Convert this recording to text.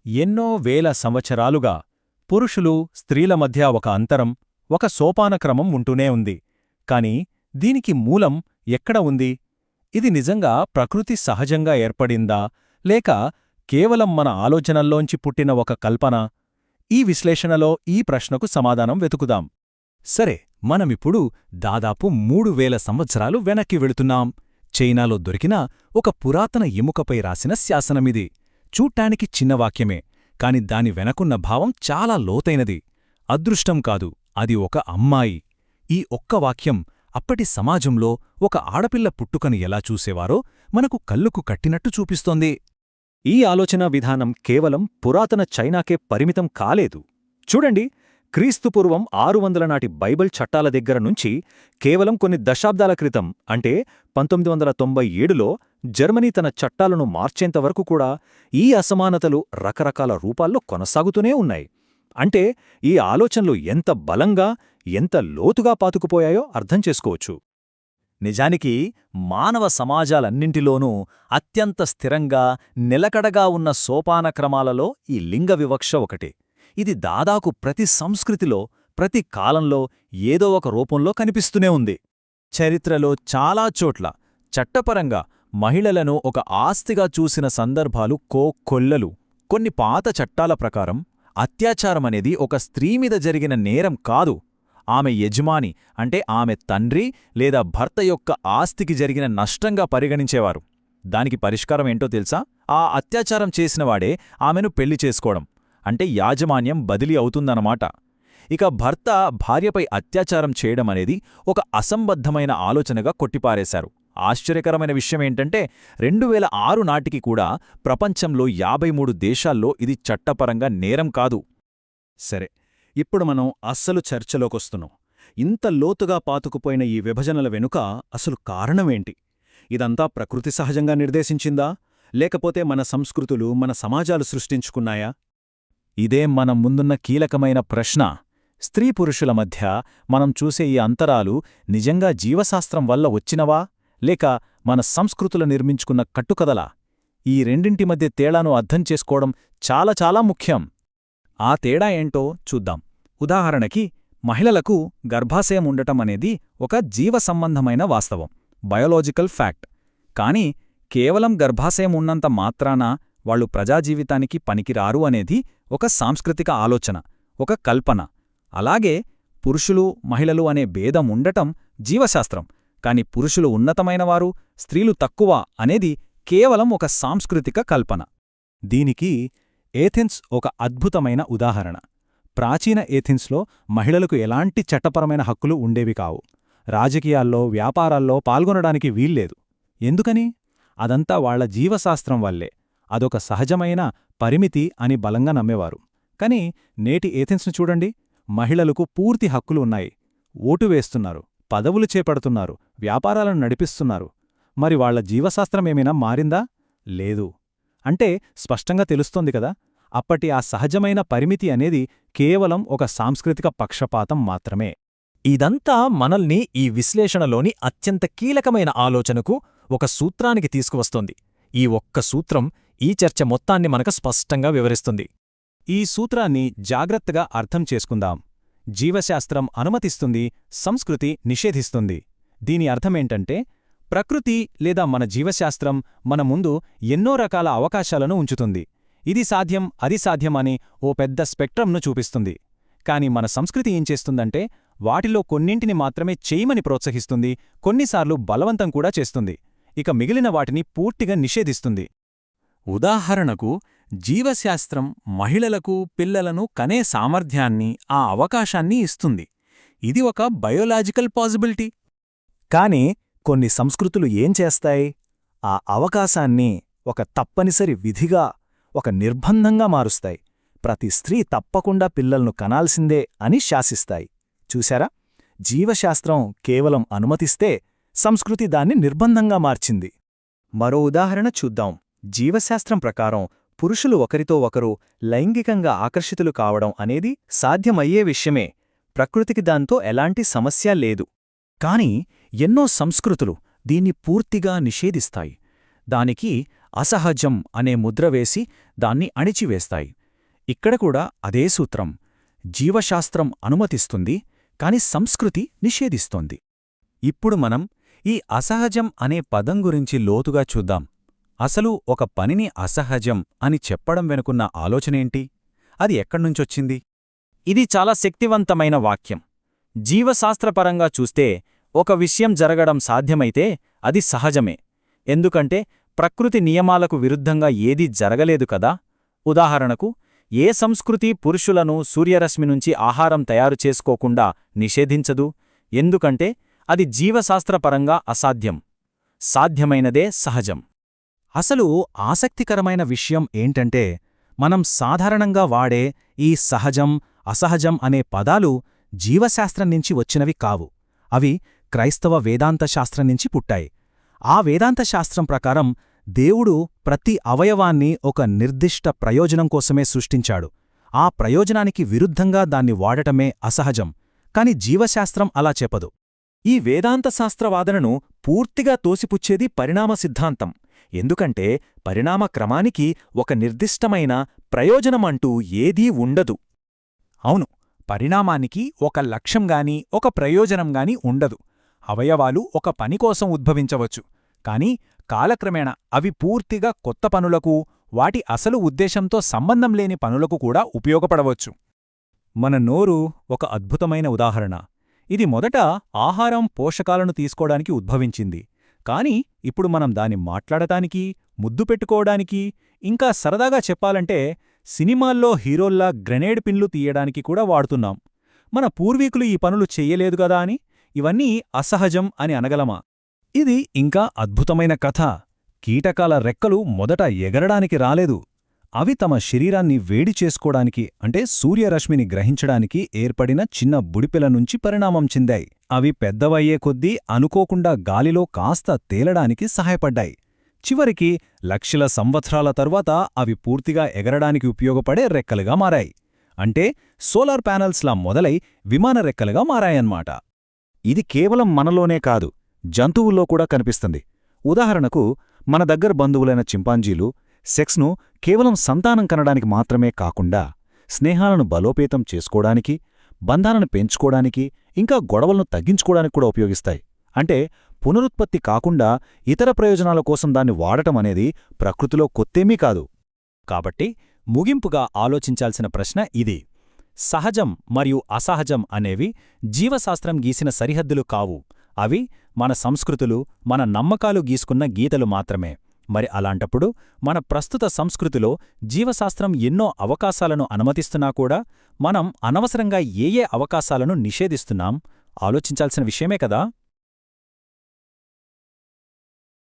ఎన్నో వేల సంవత్సరాలుగా పురుషులు స్త్రీల మధ్య ఒక అంతరం, ఒక సోపానక్రమం ఉంటూనే ఉంది. కాని దీనికి మూలం ఎక్కడ ఉంది? ఇది నిజంగా ప్రకృతి సహజంగా ఏర్పడిందా, లేక కేవలం మన ఆలోచనల్లోంచి పుట్టిన ఒక కల్పన? ఈ విశ్లేషణలో ఈ ప్రశ్నకు సమాధానం వెతుకుదాం. సరే, మనమిప్పుడు దాదాపు 3000 సంవత్సరాలు వెనక్కి వెళుతున్నాం. చైనాలో దొరికిన ఒక పురాతన ఎముకపై రాసిన శాసనమిది. చూట్టానికి చిన్న వాక్యమే, కాని దాని వెనకున్న భావం చాలా లోతైనది. అదృష్టం కాదు, అది ఒక అమ్మాయి. ఈ ఒక్క వాక్యం అప్పటి సమాజంలో ఒక ఆడపిల్ల పుట్టుకను ఎలా చూసేవారో మనకు కళ్ళుకు కట్టినట్టు చూపిస్తోంది. ఈ ఆలోచనా విధానం కేవలం పురాతన చైనాకే పరిమితం కాలేదు. చూడండి, క్రీస్తుపూర్వం 600 నాటి బైబిల్ చట్టాల దగ్గర నుంచి కేవలం కొన్ని దశాబ్దాల క్రితం, అంటే 1997లో జర్మనీ తన చట్టాలను మార్చేంతవరకు కూడా ఈ అసమానతలు రకరకాల రూపాల్లో కొనసాగుతూనే ఉన్నాయి. అంటే ఈ ఆలోచనలు ఎంత బలంగా, ఎంత లోతుగా పాతుకుపోయాయో అర్థం చేసుకోవచ్చు. నిజానికి మానవ సమాజాలన్నింటిలోనూ అత్యంత స్థిరంగా, నిలకడగా ఉన్న సోపానక్రమాలలో ఈ లింగ వివక్ష ఒకటి. ఇది దాదాపు ప్రతి సంస్కృతిలో, ప్రతి కాలంలో ఏదో ఒక రూపంలో కనిపిస్తూనే ఉంది. చరిత్రలో చాలా చోట్ల చట్టపరంగా మహిళలను ఒక ఆస్తిగా చూసిన సందర్భాలు కోకొల్లలు. కొన్ని పాత చట్టాల ప్రకారం అత్యాచారమనేది ఒక స్త్రీమీద జరిగిన నేరం కాదు, ఆమె యజమాని అంటే ఆమె తండ్రి లేదా భర్త యొక్క ఆస్తికి జరిగిన నష్టంగా పరిగణించేవారు. దానికి పరిష్కారం ఏంటో తెలుసా? ఆ అత్యాచారం చేసినవాడే ఆమెను పెళ్లి చేసుకోవడం, అంటే యాజమాన్యం బదిలీ అవుతుందన్నమాట. ఇక భర్త భార్యపై అత్యాచారం చేయడమనేది ఒక అసంబద్ధమైన ఆలోచనగా కొట్టిపారేశారు. ఆశ్చర్యకరమైన విషయమేంటంటే 2006 నాటికి కూడా ప్రపంచంలో 53 దేశాల్లో ఇది చట్టపరంగా నేరం కాదు. సరే, ఇప్పుడు మనం అస్సలు చర్చలోకొస్తున్నాం. ఇంత లోతుగా పాతుకుపోయిన ఈ విభజనల వెనుక అసలు కారణమేంటి? ఇదంతా ప్రకృతి సహజంగా నిర్దేశించిందా, లేకపోతే మన సంస్కృతులు, మన సమాజాలు సృష్టించుకున్నాయా? ఇదే మనం ముందున్న కీలకమైన ప్రశ్న. స్త్రీ పురుషుల మధ్య మనం చూసే ఈ అంతరాలు నిజంగా జీవశాస్త్రం వల్ల వచ్చినవా, లేక మన సంస్కృతులు నిర్మించుకున్న కట్టుకదలా? ఈ రెండింటి మధ్య తేడాను అర్థం చేసుకోవడం చాలా చాలా ముఖ్యం. ఆ తేడా ఏంటో చూద్దాం. ఉదాహరణకి, మహిళలకు గర్భాశయం ఉండటం అనేది ఒక జీవసంబంధమైన వాస్తవం, బయోలాజికల్ ఫ్యాక్ట్. కాని కేవలం గర్భాశయం ఉన్నంత మాత్రాన వాళ్లు ప్రజాజీవితానికి పనికిరారు అనేది ఒక సాంస్కృతిక ఆలోచన, ఒక కల్పన. అలాగే పురుషులు మహిళలు అనే భేదం ఉండటం జీవశాస్త్రం, కాని పురుషులు ఉన్నతమైనవారు, స్త్రీలు తక్కువ అనేది కేవలం ఒక సాంస్కృతిక కల్పన. దీనికి ఏథెన్స్ ఒక అద్భుతమైన ఉదాహరణ. ప్రాచీన ఏథెన్స్లో మహిళలకు ఎలాంటి చట్టపరమైన హక్కులు ఉండేవి కావు. రాజకీయాల్లో, వ్యాపారాల్లో పాల్గొనడానికి వీల్లేదు. ఎందుకని? అదంతా వాళ్ల జీవశాస్త్రం వల్లే. అదొక సహజమైన పరిమితి అని బలంగా నమ్మేవారు. కాని నేటి ఏథెన్స్ను చూడండి, మహిళలకు పూర్తి హక్కులు ఉన్నాయి. ఓటు వేస్తున్నారు, పదవులు చేపడుతున్నారు, వ్యాపారాలను నడిపిస్తున్నారు. మరి వాళ్ల జీవశాస్త్రమేమైనా మారిందా? లేదు. అంటే స్పష్టంగా తెలుస్తోంది కదా, అప్పటి ఆ సహజమైన పరిమితి అనేది కేవలం ఒక సాంస్కృతిక పక్షపాతం మాత్రమే. ఇదంతా మనల్ని ఈ విశ్లేషణలోని అత్యంత కీలకమైన ఆలోచనకు, ఒక సూత్రానికి తీసుకువస్తోంది. ఈ ఒక్క సూత్రం ఈ చర్చ మొత్తాన్ని మనకు స్పష్టంగా వివరిస్తుంది. ఈ సూత్రాన్ని జాగ్రత్తగా అర్థం చేసుకుందాం. జీవశాస్త్రం అనుమతిస్తుంది, సంస్కృతి నిషేధిస్తుంది. దీని అర్థమేంటంటే, ప్రకృతి లేదా మన జీవశాస్త్రం మన ముందు ఎన్నో రకాల అవకాశాలను ఉంచుతుంది. ఇది సాధ్యం, అది సాధ్యం అని ఓ పెద్ద స్పెక్ట్రంను చూపిస్తుంది. కాని మన సంస్కృతి ఏం చేస్తుందంటే, వాటిలో కొన్నింటిని మాత్రమే చేయమని ప్రోత్సహిస్తుంది, కొన్నిసార్లు బలవంతం కూడా చేస్తుంది. ఇక మిగిలిన వాటిని పూర్తిగా నిషేధిస్తుంది. ఉదాహరణకు, జీవశాస్త్రం మహిళలకు పిల్లలను కనే సామర్థ్యాన్ని, ఆ అవకాశాన్ని ఇస్తుంది. ఇది ఒక బయోలాజికల్ పాసిబిలిటీ. కాని కొన్ని సంస్కృతులు ఏం చేస్తాయి? ఆ అవకాశాన్ని ఒక తప్పనిసరి విధిగా, ఒక నిర్బంధంగా మారుస్తాయి. ప్రతి స్త్రీ తప్పకుండా పిల్లలను కనాల్సిందే అని శాసిస్తాయి. చూశారా? జీవశాస్త్రం కేవలం అనుమతిస్తే, సంస్కృతి దాన్ని నిర్బంధంగా మార్చింది. మరో ఉదాహరణ చూద్దాం. జీవశాస్త్రం ప్రకారం పురుషులు ఒకరితో ఒకరు లైంగికంగా ఆకర్షితులు కావడం అనేది సాధ్యమయ్యే విషయమే. ప్రకృతికి దాంతో ఎలాంటి సమస్య లేదు. కాని ఎన్నో సంస్కృతులు దీన్ని పూర్తిగా నిషేధిస్తాయి. దానికి అసహజం అనే ముద్ర వేసి దాన్ని అణిచివేస్తాయి. ఇక్కడ కూడా అదే సూత్రం. జీవశాస్త్రం అనుమతిస్తుంది, కాని సంస్కృతి నిషేధిస్తోంది. ఇప్పుడు మనం ఈ అసహజం అనే పదం గురించి లోతుగా చూద్దాం. అసలు ఒక పనిని అసహజం అని చెప్పడం వెనుకున్న ఆలోచనేంటి? అది ఎక్కడ్నుంచొచ్చింది? ఇది చాలా శక్తివంతమైన వాక్యం. జీవశాస్త్రపరంగా చూస్తే ఒక విషయం జరగడం సాధ్యమైతే అది సహజమే. ఎందుకంటే ప్రకృతి నియమాలకు విరుద్ధంగా ఏదీ జరగలేదు కదా. ఉదాహరణకు, ఏ సంస్కృతి పురుషులను సూర్యరశ్మి నుంచి ఆహారం తయారు చేసుకోకుండా నిషేధించదు. ఎందుకంటే అది జీవశాస్త్రపరంగా అసాధ్యం. సాధ్యమైనదే సహజం. అసలు ఆసక్తికరమైన విషయం ఏంటంటే, మనం సాధారణంగా వాడే ఈ సహజం, అసహజం అనే పదాలు జీవశాస్త్రం నుంచి వచ్చినవి కావు. అవి క్రైస్తవ వేదాంత శాస్త్రం నుంచి పుట్టాయి. ఆ వేదాంత శాస్త్రం ప్రకారం దేవుడు ప్రతి అవయవాన్ని ఒక నిర్దిష్ట ప్రయోజనం కోసమే సృష్టించాడు. ఆ ప్రయోజనానికి విరుద్ధంగా దాన్ని వాడటమే అసహజం. కాని జీవశాస్త్రం అలా చెప్పదు. ఈ వేదాంత శాస్త్రవాదనను పూర్తిగా తోసిపుచ్చేది పరిణామ సిద్ధాంతం. ఎందుకంటే పరిణామ క్రమానికి ఒక నిర్దిష్టమైన ప్రయోజనమంటూ ఏదీ ఉండదు. అవును, పరిణామానికి ఒక లక్ష్యంగాని ఒక ప్రయోజనంగాని ఉండదు. అవయవాలు ఒక పనికోసం ఉద్భవించవచ్చు, కాని కాలక్రమేణా అవి పూర్తిగా కొత్త పనులకు, వాటి అసలు ఉద్దేశంతో సంబంధం లేని పనులకు కూడా ఉపయోగపడవచ్చు. మన నోరు ఒక అద్భుతమైన ఉదాహరణ. ఇది మొదట ఆహారం, పోషకాలను తీసుకోవడానికి ఉద్భవించింది. కాని ఇప్పుడు మనం దాన్ని మాట్లాడటానికి, ముద్దు పెట్టుకోవడానికి, ఇంకా సరదాగా చెప్పాలంటే సినిమాల్లో హీరోల్లా గ్రెనేడ్ పిన్లు తీయడానికి కూడా వాడుతున్నాం. మన పూర్వీకులు ఈ పనులు చెయ్యలేదుగదా అని ఇవన్నీ అసహజం అని అనగలమా? ఇది ఇంకా అద్భుతమైన కథ. కీటకాల రెక్కలు మొదట ఎగరడానికి రాలేదు. అవి తమ శరీరాన్ని వేడి చేసుకోడానికి, అంటే సూర్యరశ్మిని గ్రహించడానికి ఏర్పడిన చిన్న బుడిపెల నుంచి పరిణామం చెందాయి. అవి పెద్దవయ్యే కొద్దీ అనుకోకుండా గాలిలో కాస్త తేలడానికి సహాయపడ్డాయి. చివరికి లక్షల సంవత్సరాల తరువాత అవి పూర్తిగా ఎగరడానికి ఉపయోగపడే రెక్కలుగా మారాయి. అంటే సోలార్ ప్యానెల్స్లా మొదలై విమాన రెక్కలుగా మారాయన్మాట. ఇది కేవలం మనలోనే కాదు, జంతువుల్లో కూడా కనిపిస్తుంది. ఉదాహరణకు, మన దగ్గర బంధువులైన చింపాంజీలు సెక్స్ను కేవలం సంతానం కనడానికి మాత్రమే కాకుండా స్నేహాలను బలోపేతం చేసుకోవడానికి, బంధాలను పెంచుకోవడానికి, ఇంకా గొడవలను తగ్గించుకోవడానికి కూడా ఉపయోగిస్తాయి. అంటే పునరుత్పత్తి కాకుండా ఇతర ప్రయోజనాల కోసం దాన్ని వాడటం అనేది ప్రకృతిలో కొత్తేమీ కాదు. కాబట్టి ముగింపుగా ఆలోచించాల్సిన ప్రశ్న ఇది: సహజం మరియు అసహజం అనేవి జీవశాస్త్రం గీసిన సరిహద్దులు కావు. అవి మన సంస్కృతులు, మన నమ్మకాలు గీసుకున్న గీతలు మాత్రమే. మరి అలాంటప్పుడు మన ప్రస్తుత సంస్కృతిలో జీవశాస్త్రం ఎన్నో అవకాశాలను అనుమతిస్తున్నా కూడా మనం అనవసరంగా ఏ అవకాశాలను నిషేధిస్తున్నాం? ఆలోచించాల్సిన విషయమే కదా.